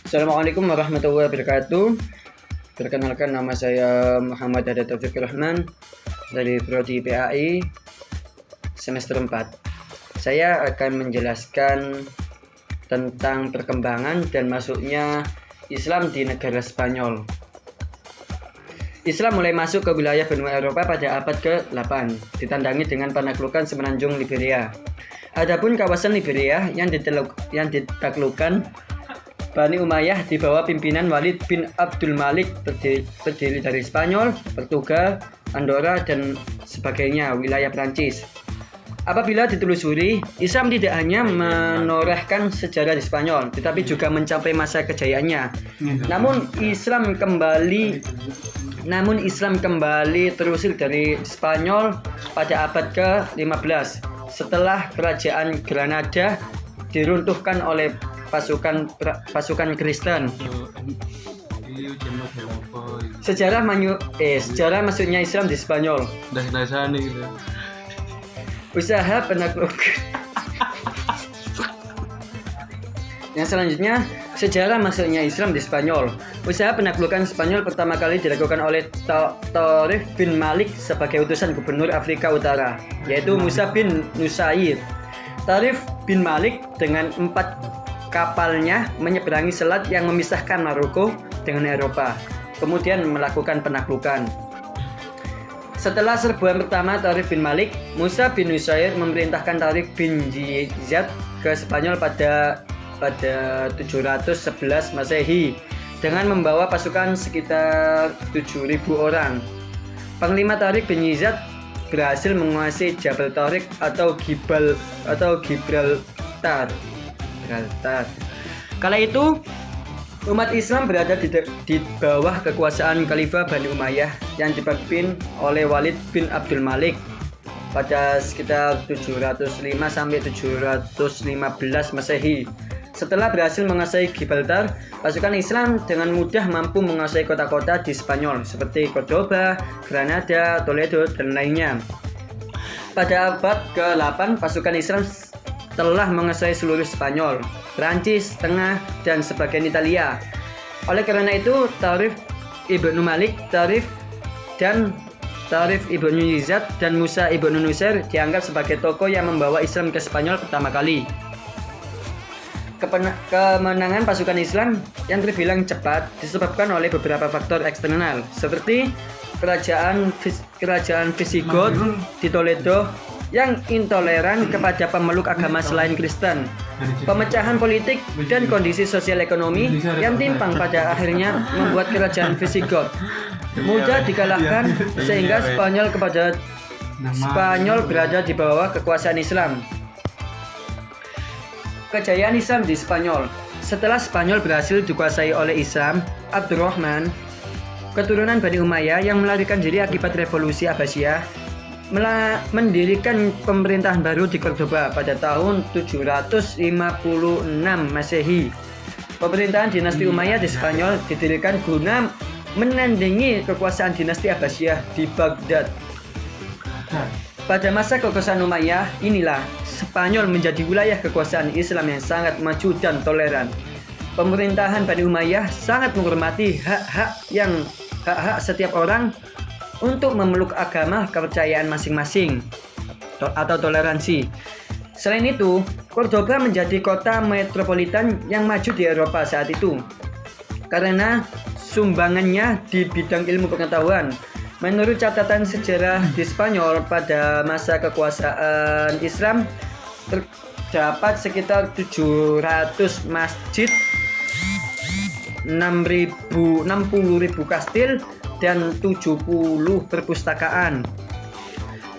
Assalamualaikum warahmatullahi wabarakatuh. Perkenalkan, nama saya Muhammad Hada Taufik Rahman dari Prodi PAI semester 4. Saya akan menjelaskan tentang perkembangan dan masuknya Islam di negara Spanyol. Islam mulai masuk ke wilayah benua Eropa pada abad ke-8, ditandangi dengan penaklukan semenanjung Liberia. Adapun kawasan Liberia yang ditaklukkan Bani Umayyah di bawah pimpinan Walid bin Abdul Malik, terdiri dari Spanyol, Portugal, Andorra, dan sebagainya, wilayah Prancis. Apabila ditelusuri, Islam tidak hanya menorehkan sejarah di Spanyol, tetapi juga mencapai masa kejayaannya. Namun Islam kembali terusir dari Spanyol pada abad ke-15 setelah kerajaan Granada diruntuhkan oleh pasukan Kristen. Sejarah masuknya Islam di Spanyol. Usaha penaklukan. Yang selanjutnya, sejarah masuknya Islam di Spanyol. Usaha penaklukan Spanyol pertama kali dilakukan oleh Tarif bin Malik sebagai utusan gubernur Afrika Utara, yaitu Musa bin Nusair. Tarif bin Malik dengan 4 kapalnya menyeberangi selat yang memisahkan Maroko dengan Eropa, kemudian melakukan penaklukan. Setelah serbuan pertama Tarif bin Malik, Musa bin Nusair memerintahkan Tarif bin Ziyad ke Spanyol pada 711 Masehi dengan membawa pasukan sekitar 7.000 orang. Panglima Tarif bin Ziyad berhasil menguasai Jabal Tariq atau Gibraltar. Kala itu umat Islam berada di bawah kekuasaan Khalifah Bani Umayyah yang dipimpin oleh Walid bin Abdul Malik pada sekitar 705 sampai 715 Masehi. Setelah berhasil menguasai Gibraltar, pasukan Islam dengan mudah mampu menguasai kota-kota di Spanyol seperti Cordoba, Granada, Toledo, dan lainnya. Pada abad ke-8, pasukan Islam telah menguasai seluruh Spanyol, Prancis, Tengah, dan sebagian Italia. Oleh karena itu, Tarif ibnu Malik, Tarif ibnu Ziyad, dan Musa ibnu Nusair dianggap sebagai tokoh yang membawa Islam ke Spanyol pertama kali. Kemenangan pasukan Islam yang terbilang cepat disebabkan oleh beberapa faktor eksternal, seperti kerajaan Visigoth di Toledo yang intoleran kepada pemeluk agama selain Kristen, pemecahan politik, dan kondisi sosial ekonomi yang timpang pada akhirnya membuat kerajaan Visigoth mudah dikalahkan, sehingga Spanyol berada di bawah kekuasaan Islam. Kejayaan Islam di Spanyol. Setelah Spanyol berhasil dikuasai oleh Islam, Abdurrahman, keturunan Bani Umayyah yang melarikan diri akibat revolusi Abbasiyah, mendirikan pemerintahan baru di Cordoba pada tahun 756 Masehi. Pemerintahan dinasti Umayyah di Spanyol didirikan guna menandingi kekuasaan dinasti Abbasiyah di Baghdad. Pada masa kekuasaan Umayyah inilah Spanyol menjadi wilayah kekuasaan Islam yang sangat maju dan toleran. Pemerintahan Bani Umayyah sangat menghormati hak-hak setiap orang untuk memeluk agama kepercayaan masing-masing atau toleransi. Selain itu, Cordoba menjadi kota metropolitan yang maju di Eropa saat itu karena sumbangannya di bidang ilmu pengetahuan. Menurut catatan sejarah di Spanyol pada masa kekuasaan Islam, terdapat sekitar 700 masjid, 60.000 kastil, dan 70 perpustakaan.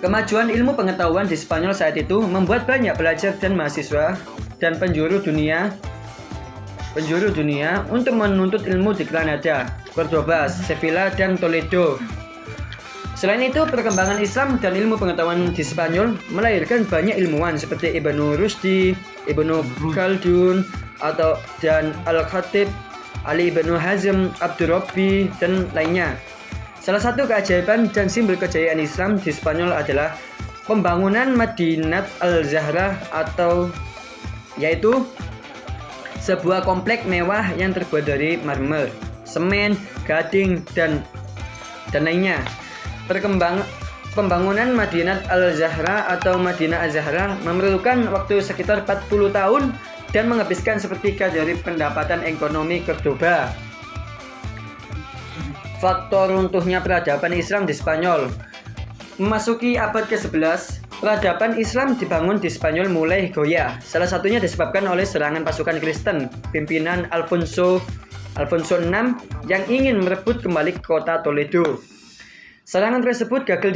Kemajuan ilmu pengetahuan di Spanyol saat itu membuat banyak pelajar dan mahasiswa dan penjuru dunia untuk menuntut ilmu di Granada, Cordoba, Sevilla, dan Toledo. Selain itu, perkembangan Islam dan ilmu pengetahuan di Spanyol melahirkan banyak ilmuwan seperti Ibnu Rushdi, Ibnu Khaldun, dan Al-Khatib, Ali bin Hazm, Abdurrabbi, dan lainnya. Salah satu keajaiban dan simbol kejayaan Islam di Spanyol adalah pembangunan Madinat Al-Zahra yaitu sebuah komplek mewah yang terbuat dari marmer, semen, gading, dan lainnya. Pembangunan Madinat Al-Zahra atau Madinah Az-Zahra memerlukan waktu sekitar 40 tahun dan menghabiskan sepertiga dari pendapatan ekonomi Cordoba. Faktor runtuhnya peradaban Islam di Spanyol. Memasuki abad ke-11, peradaban Islam dibangun di Spanyol mulai goyah. Salah satunya disebabkan oleh serangan pasukan Kristen pimpinan Alfonso VI yang ingin merebut kembali kota Toledo. Serangan tersebut gagal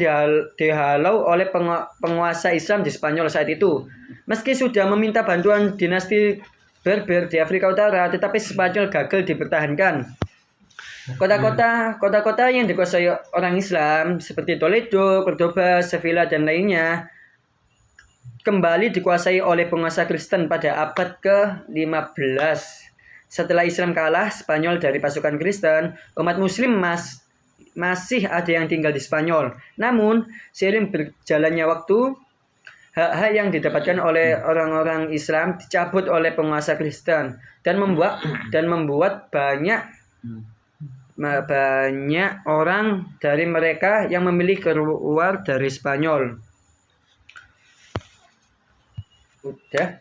dihalau oleh penguasa Islam di Spanyol saat itu. Meski sudah meminta bantuan dinasti Berber di Afrika Utara, tetapi Spanyol gagal dipertahankan. Kota-kota yang dikuasai orang Islam seperti Toledo, Cordoba, Sevilla, dan lainnya kembali dikuasai oleh penguasa Kristen pada abad ke-15. Setelah Islam kalah Spanyol dari pasukan Kristen, umat Muslim masih ada yang tinggal di Spanyol. Namun, seiring berjalannya waktu, hak-hak yang didapatkan oleh orang-orang Islam dicabut oleh penguasa Kristen dan membuat banyak orang dari mereka yang memilih keluar dari Spanyol. Udah.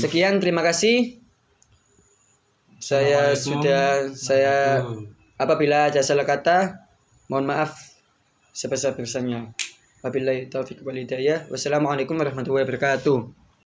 Sekian, terima kasih. Apabila ada salah kata, mohon maaf sebesar-besarnya. Wabillahi taufiq wal hidayah. Wassalamualaikum warahmatullahi wabarakatuh.